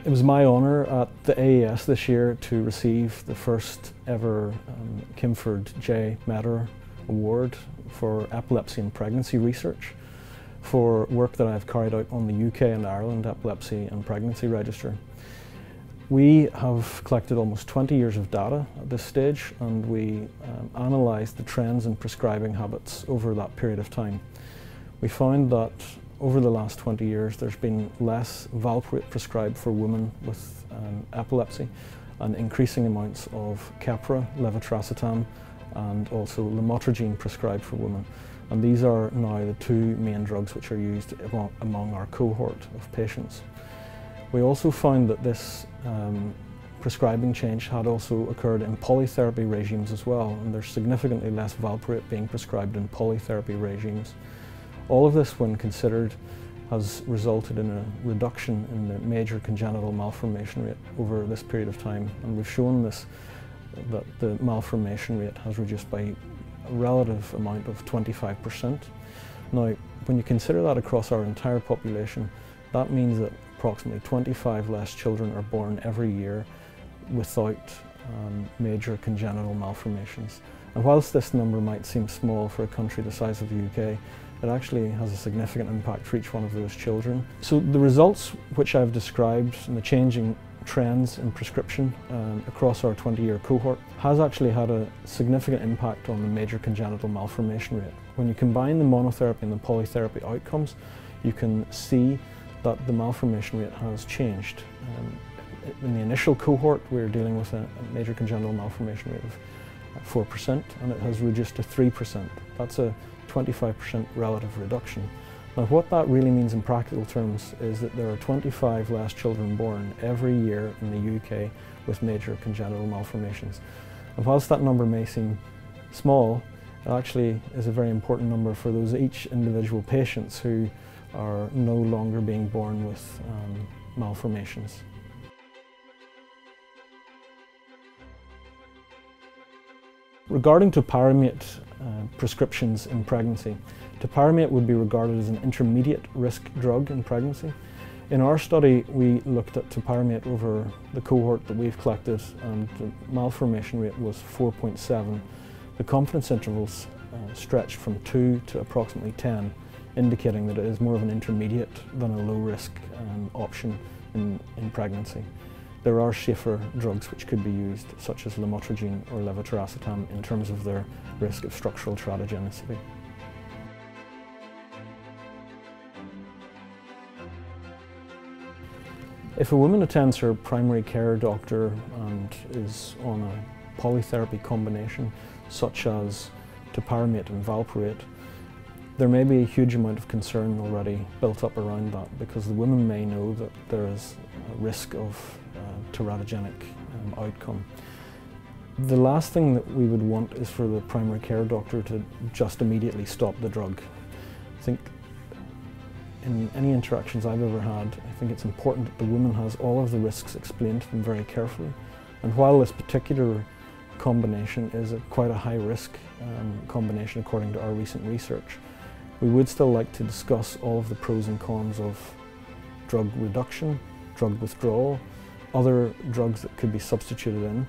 It was my honour at the AES this year to receive the first ever Kimford J Meador Award for Epilepsy and Pregnancy Research for work that I've carried out on the UK and Ireland Epilepsy and Pregnancy Register. We have collected almost 20 years of data at this stage, and we analysed the trends in prescribing habits over that period of time. We found that over the last 20 years there's been less valproate prescribed for women with epilepsy, and increasing amounts of Keppra, levetiracetam, and also lamotrigine prescribed for women. And these are now the two main drugs which are used among our cohort of patients. We also found that this prescribing change had also occurred in polytherapy regimes as well, and there's significantly less valproate being prescribed in polytherapy regimes. All of this, when considered, has resulted in a reduction in the major congenital malformation rate over this period of time, and we've shown this, that the malformation rate has reduced by a relative amount of 25%. Now, when you consider that across our entire population, that means that approximately 25 less children are born every year without major congenital malformations. And whilst this number might seem small for a country the size of the UK, it actually has a significant impact for each one of those children. So the results which I've described and the changing trends in prescription across our 20-year cohort has actually had a significant impact on the major congenital malformation rate. When you combine the monotherapy and the polytherapy outcomes, you can see that the malformation rate has changed. In the initial cohort, we were dealing with a major congenital malformation rate of 4%, and it has reduced to 3%. That's a 25% relative reduction. Now, what that really means in practical terms is that there are 25 less children born every year in the UK with major congenital malformations. And whilst that number may seem small, it actually is a very important number for those each individual patients who are no longer being born with malformations. Regarding Topiramate prescriptions in pregnancy, Topiramate would be regarded as an intermediate risk drug in pregnancy. In our study, we looked at Topiramate over the cohort that we've collected, and the malformation rate was 4.7. The confidence intervals stretched from 2 to approximately 10, indicating that it is more of an intermediate than a low-risk option in pregnancy. There are safer drugs which could be used, such as lamotrigine or levetiracetam, in terms of their risk of structural teratogenicity. If a woman attends her primary care doctor and is on a polytherapy combination, such as Topiramate and valproate, there may be a huge amount of concern already built up around that, because the women may know that there is a risk of teratogenic outcome. The last thing that we would want is for the primary care doctor to just immediately stop the drug. I think in any interactions I've ever had, I think it's important that the woman has all of the risks explained to them very carefully. And while this particular combination is quite a high risk combination according to our recent research, we would still like to discuss all of the pros and cons of drug reduction, drug withdrawal, other drugs that could be substituted in,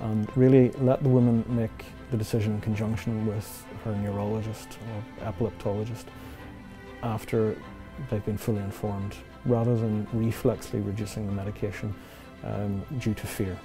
and really let the woman make the decision in conjunction with her neurologist or epileptologist after they've been fully informed, rather than reflexly reducing the medication due to fear.